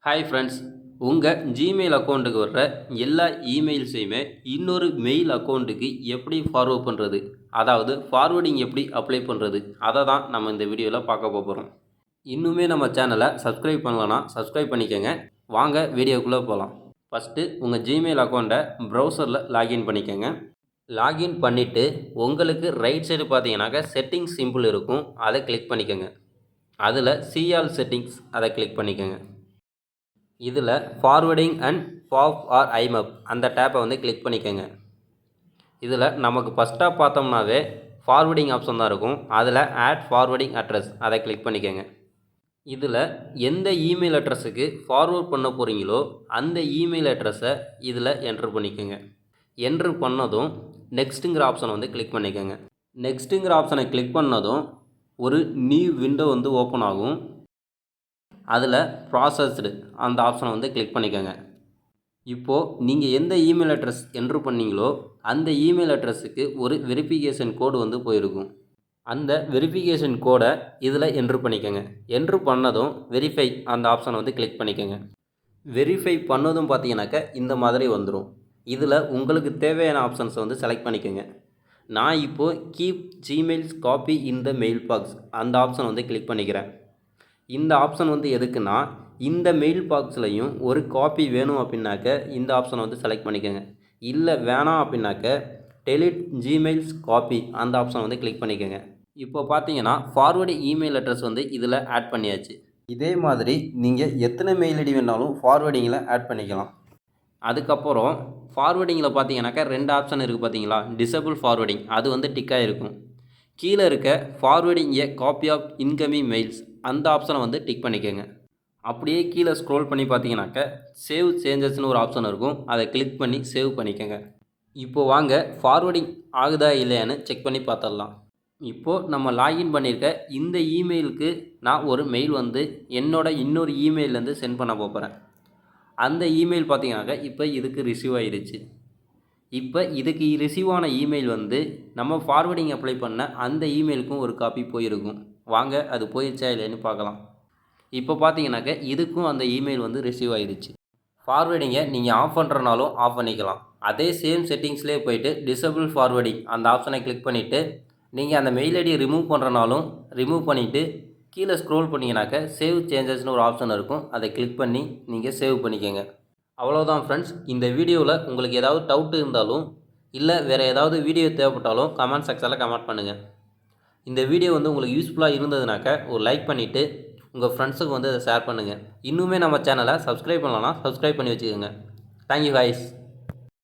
Hi friends, உங்கள் Gmail அக்கௌண்ட்டுக்கு வர்ற எல்லா இமெயில்ஸையுமே இன்னொரு மெயில் அக்கௌண்ட்டுக்கு எப்படி ஃபார்வர்ட் பண்ணுறது, அதாவது ஃபார்வர்டிங் எப்படி அப்ளை பண்ணுறது, அதை தான் நம்ம இந்த வீடியோவில் பார்க்க போகிறோம். இன்னுமே நம்ம சேனலை சப்ஸ்கிரைப் பண்ணலன்னா சப்ஸ்கிரைப் பண்ணிக்கோங்க. வாங்க வீடியோக்குள்ளே போகலாம். ஃபஸ்ட்டு உங்கள் ஜிமெயில் அக்கௌண்ட்டை ப்ரௌசரில் லாகின் பண்ணிக்கோங்க. லாகின் பண்ணிவிட்டு உங்களுக்கு ரைட் சைடு பார்த்தீங்கன்னாக்கா செட்டிங்ஸ் சிம்பிள் இருக்கும், அதை கிளிக் பண்ணிக்கோங்க. அதில் சிஆல் செட்டிங்ஸ் அதை கிளிக் பண்ணிக்கோங்க. இதில் ஃபார்வர்டிங் அண்ட் பாப் ஆர் ஐமப் அந்த டேப்பை வந்து கிளிக் பண்ணிக்கோங்க. இதில் நமக்கு ஃபஸ்ட்டாக பார்த்தோம்னாவே ஃபார்வர்டிங் ஆப்ஷன் தான் இருக்கும். அதில் ஆட் ஃபார்வர்டிங் அட்ரஸ் அதை கிளிக் பண்ணிக்கோங்க. இதில் எந்த இமெயில் அட்ரஸுக்கு ஃபார்வர்ட் பண்ண போகிறீங்களோ அந்த இமெயில் அட்ரஸை இதில் என்ட்ரு பண்ணிக்கோங்க. என்ட்ரு பண்ணதும் நெக்ஸ்ட்டுங்கிற ஆப்ஷனை வந்து கிளிக் பண்ணிக்கோங்க. நெக்ஸ்ட்டுங்கிற ஆப்ஷனை கிளிக் பண்ணதும் ஒரு நியூ விண்டோ வந்து ஓப்பன் ஆகும். அதில் ப்ராசஸ்டு அந்த ஆப்ஷனை வந்து கிளிக் பண்ணிக்கோங்க. இப்போது நீங்கள் எந்த இமெயில் அட்ரஸ் என்ட்ரு பண்ணீங்களோ அந்த இமெயில் அட்ரஸுக்கு ஒரு வெரிஃபிகேஷன் கோடு வந்து போயிருக்கும். அந்த வெரிஃபிகேஷன் கோடை இதில் என்ட்ரு பண்ணிக்கோங்க. என்ட்ரு பண்ணதும் வெரிஃபை அந்த ஆப்ஷனை வந்து கிளிக் பண்ணிக்கோங்க. வெரிஃபை பண்ணதும் பார்த்தீங்கன்னாக்கா இந்த மாதிரி வந்துடும். இதில் உங்களுக்கு தேவையான ஆப்ஷன்ஸை வந்து செலக்ட் பண்ணிக்கோங்க. நான் இப்போது keep Gmail's copy in the mail box அந்த ஆப்ஷனை வந்து கிளிக் பண்ணிக்கிறேன். இந்த ஆப்ஷன் வந்து எதுக்குன்னா, இந்த மெயில் பாக்ஸ்லையும் ஒரு காப்பி வேணும் அப்படின்னாக்க இந்த ஆப்ஷனை வந்து செலக்ட் பண்ணிக்கோங்க. இல்லை வேணாம் அப்படின்னாக்க டெலிட் ஜிமெயில்ஸ் காப்பி அந்த ஆப்ஷனை வந்து கிளிக் பண்ணிக்கோங்க. இப்போ பார்த்தீங்கன்னா ஃபார்வர்டு இமெயில் அட்ரஸ் வந்து இதில் ஆட் பண்ணியாச்சு. இதே மாதிரி நீங்கள் எத்தனை மெயில் ஐடி வேணாலும் ஃபார்வர்டிங்கில் ஆட் பண்ணிக்கலாம். அதுக்கப்புறம் ஃபார்வர்டிங்கில் பார்த்தீங்கன்னாக்கா 2 ஆப்ஷன் இருக்குது பார்த்தீங்களா, டிசபிள் ஃபார்வர்டிங் அது வந்து டிக்காக இருக்கும். கீழே இருக்க forwarding a copy of incoming mails அந்த ஆப்ஷனை வந்து டிக் பண்ணிக்கோங்க. அப்படியே கீழே ஸ்க்ரோல் பண்ணி பார்த்தீங்கன்னாக்க சேவ் சேஞ்சஸ்னு ஒரு ஆப்ஷன் இருக்கும், அதை கிளிக் பண்ணி சேவ் பண்ணிக்கோங்க. இப்போது வாங்க ஃபார்வர்டிங் ஆகுதா இல்லையான்னு செக் பண்ணி பார்த்துடலாம். இப்போது நம்ம லாகின் பண்ணியிருக்க இந்த இமெயிலுக்கு நான் ஒரு மெயில் வந்து என்னோடய இன்னொரு இமெயிலேருந்து சென்ட் பண்ண போகிறேன். அந்த இமெயில் பார்த்தீங்கன்னாக்க இப்போ இதுக்கு ரிசீவ் ஆகிடுச்சு. இப்போ இதுக்கு ரிசீவ் ஆன இமெயில் வந்து நம்ம ஃபார்வர்டிங் அப்ளை பண்ண அந்த இமெயிலுக்கும் ஒரு காப்பி போயிருக்கும். வாங்க அது போயிடுச்சா இல்லைன்னு பார்க்கலாம். இப்போ பார்த்தீங்கன்னாக்க இதுக்கும் அந்த இமெயில் வந்து ரிசீவ் ஆகிடுச்சு. ஃபார்வர்டிங்கை நீங்கள் ஆஃப் பண்ணுறனாலும் ஆஃப் பண்ணிக்கலாம். அதே சேம் செட்டிங்ஸ்லேயே போய்ட்டு டிசபிள் ஃபார்வர்டிங் அந்த ஆப்ஷனை கிளிக் பண்ணிவிட்டு நீங்கள் அந்த மெயில் ஐடியை ரிமூவ் பண்ணுறனாலும் ரிமூவ் பண்ணிவிட்டு கீழே ஸ்க்ரோல் பண்ணிங்கனாக்க சேவ் சேஞ்சஸ்னு ஒரு ஆப்ஷன் இருக்கும், அதை கிளிக் பண்ணி நீங்கள் சேவ் பண்ணிக்கோங்க. அவ்வளோதான் ஃப்ரெண்ட்ஸ். இந்த வீடியோவில் உங்களுக்கு ஏதாவது டவுட் இருந்தாலும் இல்லை வேறு ஏதாவது வீடியோ தேவைப்பட்டாலும் கமெண்ட் செக்ஷனில் கமெண்ட் பண்ணுங்கள். இந்த வீடியோ வந்து உங்களுக்கு யூஸ்ஃபுல்லாக இருந்ததுனாக்க ஒரு லைக் பண்ணிவிட்டு உங்கள் ஃப்ரெண்ட்ஸுக்கு வந்து அதை ஷேர் பண்ணுங்கள். இன்னுமே நம்ம சேனலை சப்ஸ்கிரைப் பண்ணலன்னா சப்ஸ்கிரைப் பண்ணி வச்சுக்கோங்க. Thank you guys.